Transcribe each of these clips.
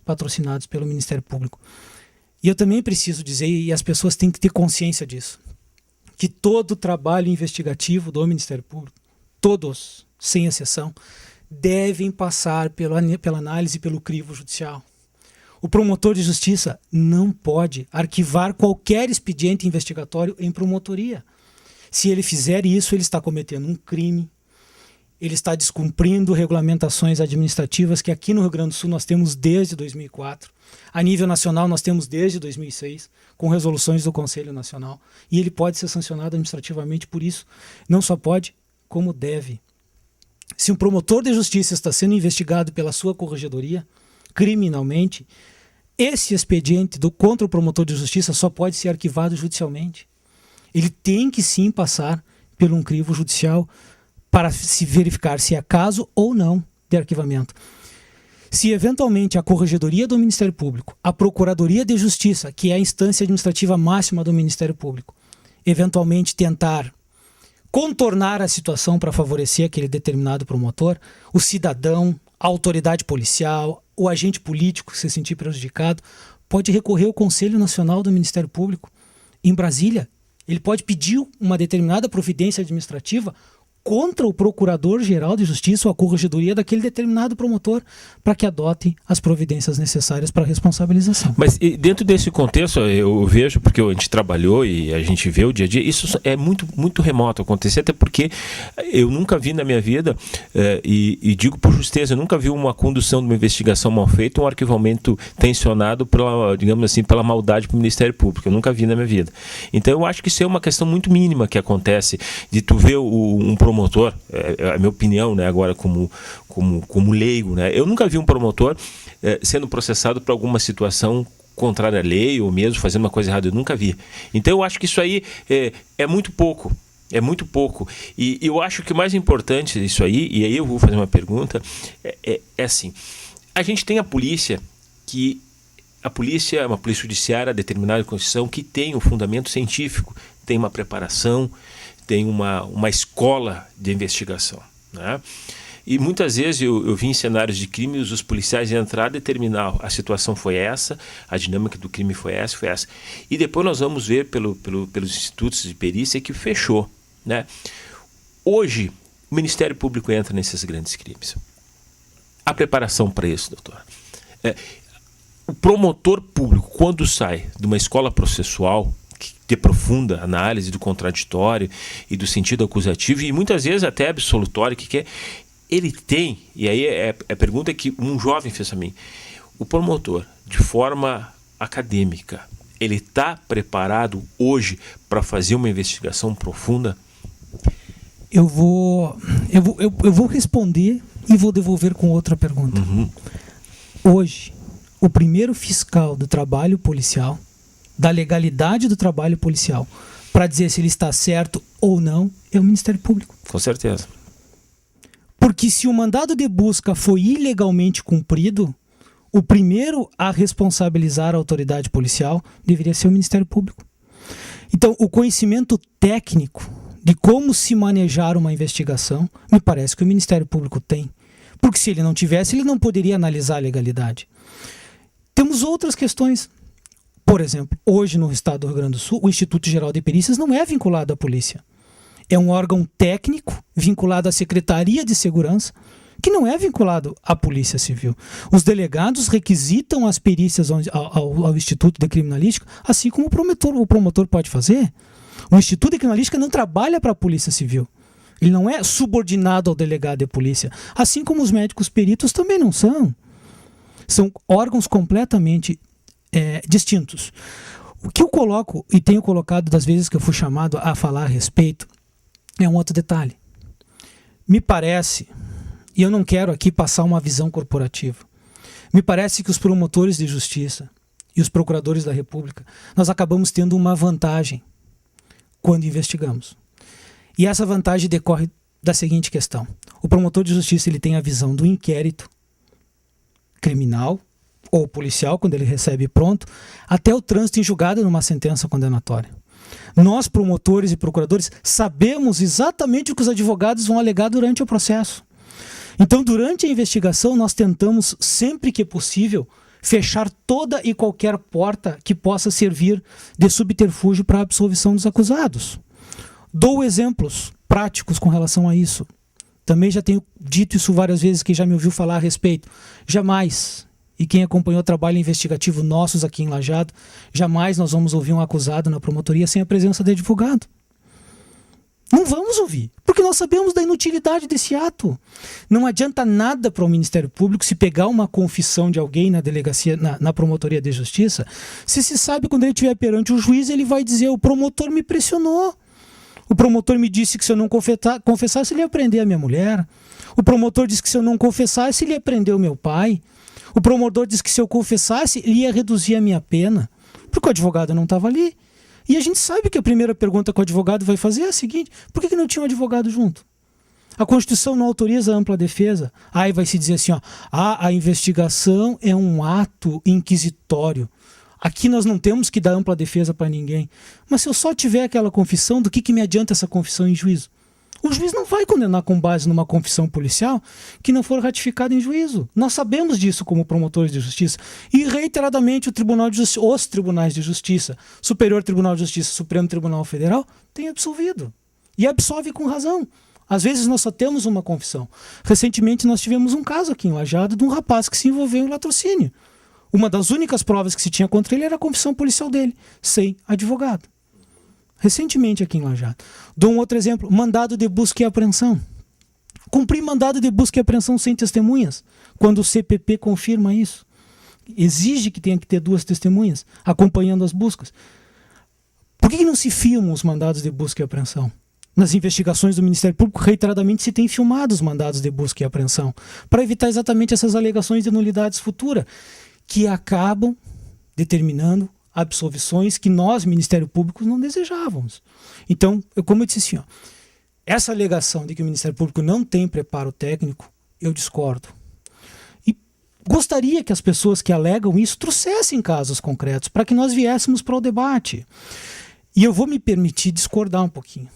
patrocinados pelo Ministério Público. E eu também preciso dizer, e as pessoas têm que ter consciência disso, que todo o trabalho investigativo do Ministério Público, todos, sem exceção, devem passar pela análise pelo crivo judicial. O promotor de justiça não pode arquivar qualquer expediente investigatório em promotoria. Se ele fizer isso, ele está cometendo um crime, ele está descumprindo regulamentações administrativas que aqui no Rio Grande do Sul nós temos desde 2004. A nível nacional nós temos desde 2006, com resoluções do Conselho Nacional. E ele pode ser sancionado administrativamente por isso. Não só pode, como deve. Se um promotor de justiça está sendo investigado pela sua corregedoria, criminalmente, esse expediente contra o promotor de justiça só pode ser arquivado judicialmente. Ele tem que sim passar por um crivo judicial para se verificar se é caso ou não de arquivamento. Se eventualmente a Corregedoria do Ministério Público, a Procuradoria de Justiça, que é a instância administrativa máxima do Ministério Público, eventualmente tentar contornar a situação para favorecer aquele determinado promotor, o cidadão, a autoridade policial, o agente político que se sentir prejudicado, pode recorrer ao Conselho Nacional do Ministério Público em Brasília. Ele pode pedir uma determinada providência administrativa contra o Procurador-Geral de Justiça ou a Corregedoria daquele determinado promotor para que adote as providências necessárias para a responsabilização. Mas dentro desse contexto, eu vejo, porque a gente trabalhou e a gente vê o dia a dia, isso é muito, muito remoto acontecer, até porque eu nunca vi na minha vida, e digo por justeza, eu nunca vi uma condução de uma investigação mal feita, um arquivamento tensionado pela, digamos assim, pela maldade para o Ministério Público. Eu nunca vi na minha vida. Então eu acho que isso é uma questão muito mínima que acontece, de tu ver um promotor, é a minha opinião, né, agora como leigo, né, eu nunca vi um promotor sendo processado por alguma situação contrária à lei ou mesmo fazendo uma coisa errada, eu nunca vi. Então eu acho que isso aí é muito pouco. É muito pouco. E eu acho que o mais importante disso aí, e aí eu vou fazer uma pergunta, é assim, a gente tem a polícia, que a polícia é uma polícia judiciária determinada em Constituição que tem um fundamento científico, tem uma preparação, tem uma escola de investigação, né? E muitas vezes eu vi em cenários de crime os policiais entrar, determinar a situação foi essa, a dinâmica do crime foi essa. E depois nós vamos ver pelos institutos de perícia que fechou, né? Hoje, o Ministério Público entra nesses grandes crimes. A preparação para isso, doutor. O promotor público, quando sai de uma escola processual, de profunda análise do contraditório e do sentido acusativo, e muitas vezes até absolutório, que ele tem, e aí é a pergunta que um jovem fez a mim, o promotor, de forma acadêmica, ele está preparado hoje para fazer uma investigação profunda? Eu vou responder e vou devolver com outra pergunta. Uhum. Hoje, o primeiro fiscal do trabalho policial, da legalidade do trabalho policial, para dizer se ele está certo ou não, é o Ministério Público. Com certeza. Porque se o mandado de busca foi ilegalmente cumprido, o primeiro a responsabilizar a autoridade policial deveria ser o Ministério Público. Então, o conhecimento técnico de como se manejar uma investigação, me parece que o Ministério Público tem. Porque se ele não tivesse, ele não poderia analisar a legalidade. Temos outras questões. Por exemplo, hoje no estado do Rio Grande do Sul, o Instituto Geral de Perícias não é vinculado à polícia. É um órgão técnico vinculado à Secretaria de Segurança, que não é vinculado à Polícia Civil. Os delegados requisitam as perícias ao Instituto de Criminalística, assim como o promotor pode fazer. O Instituto de Criminalística não trabalha para a Polícia Civil. Ele não é subordinado ao delegado de polícia. Assim como os médicos peritos também não são. São órgãos completamente distintos. O que eu coloco, e tenho colocado das vezes que eu fui chamado a falar a respeito, é um outro detalhe. Me parece, e eu não quero aqui passar uma visão corporativa, me parece que os promotores de justiça e os procuradores da República, nós acabamos tendo uma vantagem quando investigamos. E essa vantagem decorre da seguinte questão. O promotor de justiça ele tem a visão do inquérito criminal ou policial, quando ele recebe pronto, até o trânsito em julgado numa sentença condenatória. Nós, promotores e procuradores, sabemos exatamente o que os advogados vão alegar durante o processo. Então, durante a investigação, nós tentamos, sempre que possível, fechar toda e qualquer porta que possa servir de subterfúgio para a absolvição dos acusados. Dou exemplos práticos com relação a isso. Também já tenho dito isso várias vezes, quem já me ouviu falar a respeito. Jamais, e quem acompanhou o trabalho investigativo nossos aqui em Lajeado, jamais nós vamos ouvir um acusado na promotoria sem a presença de advogado. Não vamos ouvir, porque nós sabemos da inutilidade desse ato. Não adianta nada para o Ministério Público se pegar uma confissão de alguém na delegacia, na promotoria de justiça, se sabe quando ele estiver perante o juiz, ele vai dizer: o promotor me pressionou. O promotor me disse que se eu não confessasse, ele ia prender a minha mulher. O promotor disse que se eu não confessasse, ele ia prender o meu pai. O promotor disse que se eu confessasse, ele ia reduzir a minha pena. Porque o advogado não estava ali. E a gente sabe que a primeira pergunta que o advogado vai fazer é a seguinte: por que não tinha um advogado junto? A Constituição não autoriza a ampla defesa. Aí vai se dizer assim, ó, a investigação é um ato inquisitório. Aqui nós não temos que dar ampla defesa para ninguém. Mas se eu só tiver aquela confissão, do que me adianta essa confissão em juízo? O juiz não vai condenar com base numa confissão policial que não for ratificada em juízo. Nós sabemos disso como promotores de justiça. E reiteradamente os tribunais de justiça, Superior Tribunal de Justiça, Supremo Tribunal Federal, têm absolvido. E absolve com razão. Às vezes nós só temos uma confissão. Recentemente nós tivemos um caso aqui em Lajeado de um rapaz que se envolveu em latrocínio. Uma das únicas provas que se tinha contra ele era a confissão policial dele, sem advogado. Recentemente aqui em Lajeado. Dou um outro exemplo, mandado de busca e apreensão. Cumprir mandado de busca e apreensão sem testemunhas, quando o CPP confirma isso. Exige que tenha que ter 2 testemunhas acompanhando as buscas. Por que não se filmam os mandados de busca e apreensão? Nas investigações do Ministério Público, reiteradamente se tem filmado os mandados de busca e apreensão, para evitar exatamente essas alegações de nulidades futuras, que acabam determinando absolvições que nós, Ministério Público, não desejávamos. Então, como eu disse assim, ó, essa alegação de que o Ministério Público não tem preparo técnico, eu discordo. E gostaria que as pessoas que alegam isso trouxessem casos concretos para que nós viéssemos para o debate. E eu vou me permitir discordar um pouquinho.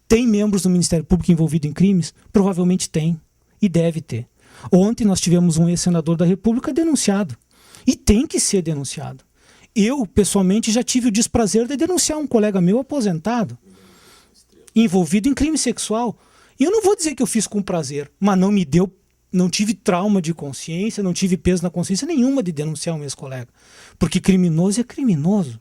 Tem membros do Ministério Público envolvidos em crimes? Provavelmente tem e deve ter. Ontem nós tivemos um ex-senador da República denunciado. E tem que ser denunciado. Eu, pessoalmente, já tive o desprazer de denunciar um colega meu aposentado, envolvido em crime sexual. E eu não vou dizer que eu fiz com prazer, mas não tive trauma de consciência, não tive peso na consciência nenhuma de denunciar um ex-colega. Porque criminoso é criminoso.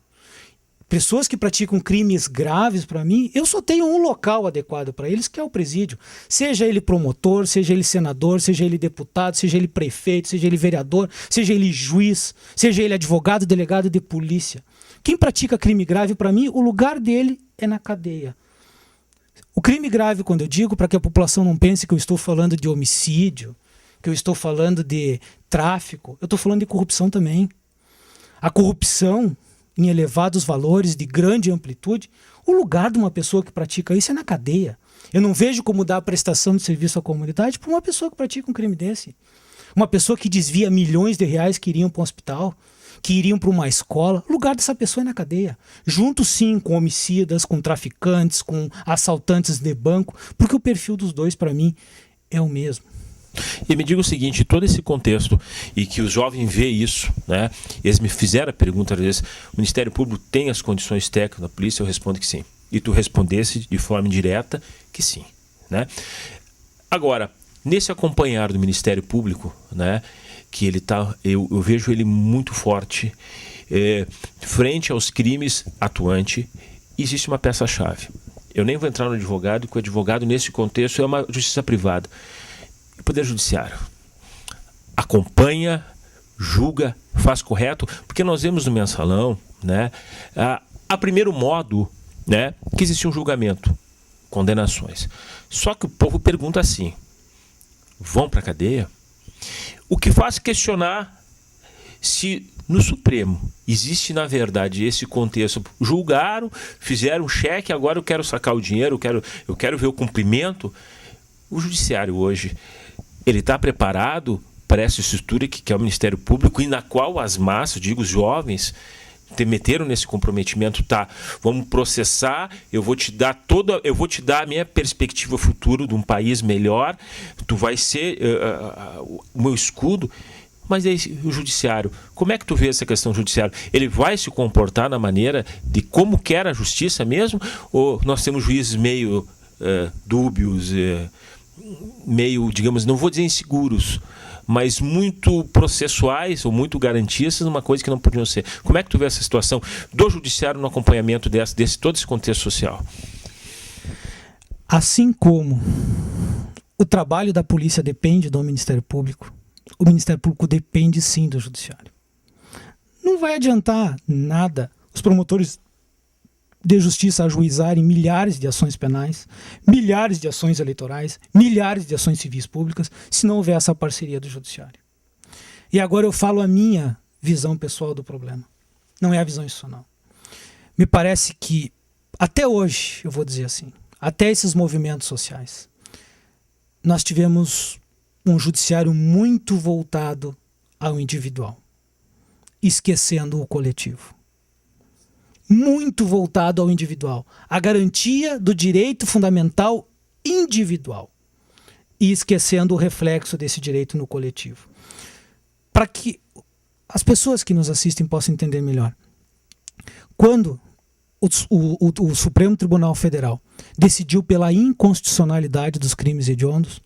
Pessoas que praticam crimes graves, para mim, eu só tenho um local adequado para eles, que é o presídio. Seja ele promotor, seja ele senador, seja ele deputado, seja ele prefeito, seja ele vereador, seja ele juiz, seja ele advogado, delegado de polícia. Quem pratica crime grave, para mim, o lugar dele é na cadeia. O crime grave, quando eu digo, para que a população não pense que eu estou falando de homicídio, que eu estou falando de tráfico, eu estou falando de corrupção também. A corrupção em elevados valores, de grande amplitude, o lugar de uma pessoa que pratica isso é na cadeia. Eu não vejo como dar prestação de serviço à comunidade para uma pessoa que pratica um crime desse. Uma pessoa que desvia milhões de reais que iriam para um hospital, que iriam para uma escola, o lugar dessa pessoa é na cadeia. Junto sim com homicidas, com traficantes, com assaltantes de banco, porque o perfil dos dois para mim é o mesmo. E me diga o seguinte, todo esse contexto, e que os jovens veem isso, né? Eles me fizeram a pergunta, às vezes, o Ministério Público tem as condições técnicas da polícia? Eu respondo que sim. E tu respondesse de forma indireta que sim, né? Agora, nesse acompanhar do Ministério Público, né, que ele tá, eu vejo ele muito forte, frente aos crimes atuante, existe uma peça-chave. Eu nem vou entrar no advogado, porque o advogado, nesse contexto, é uma justiça privada. O Poder Judiciário acompanha, julga, faz correto, porque nós vemos no mensalão, né, a primeiro modo, né, que existe um julgamento, condenações. Só que o povo pergunta assim, vão para a cadeia? O que faz questionar se no Supremo existe, na verdade, esse contexto. Julgaram, fizeram um cheque, agora eu quero sacar o dinheiro, eu quero ver o cumprimento. O Judiciário hoje, ele está preparado para essa estrutura que é o Ministério Público, e na qual as massas, digo, os jovens, meteram nesse comprometimento, tá, vamos processar, eu vou te dar a minha perspectiva futura de um país melhor, tu vai ser o meu escudo. Mas aí, o judiciário, como é que tu vê essa questão judiciária? Ele vai se comportar na maneira de como quer a justiça mesmo? Ou nós temos juízes meio dúbios, meio, digamos, não vou dizer inseguros, mas muito processuais ou muito garantistas, uma coisa que não podiam ser. Como é que tu vê essa situação do judiciário no acompanhamento desse todo esse contexto social? Assim como o trabalho da polícia depende do Ministério Público, o Ministério Público depende sim do judiciário. Não vai adiantar nada os promotores de justiça ajuizarem milhares de ações penais, milhares de ações eleitorais, milhares de ações civis públicas, se não houver essa parceria do judiciário. E agora eu falo a minha visão pessoal do problema. Não é a visão institucional. Me parece que, até hoje, eu vou dizer assim, até esses movimentos sociais, nós tivemos um judiciário muito voltado ao individual, esquecendo o coletivo. Muito voltado ao individual, a garantia do direito fundamental individual e esquecendo o reflexo desse direito no coletivo. Para que as pessoas que nos assistem possam entender melhor. Quando o Supremo Tribunal Federal decidiu pela inconstitucionalidade dos crimes hediondos,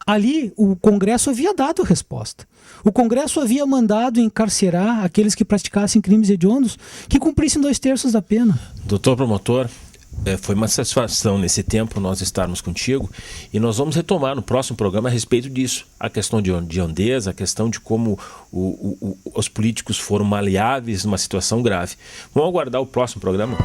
ali o Congresso havia dado resposta. O Congresso havia mandado encarcerar aqueles que praticassem crimes hediondos que cumprissem 2/3 da pena. Doutor promotor, foi uma satisfação nesse tempo nós estarmos contigo e nós vamos retomar no próximo programa a respeito disso. A questão de hondeza, a questão de como os políticos foram maleáveis numa situação grave. Vamos aguardar o próximo programa?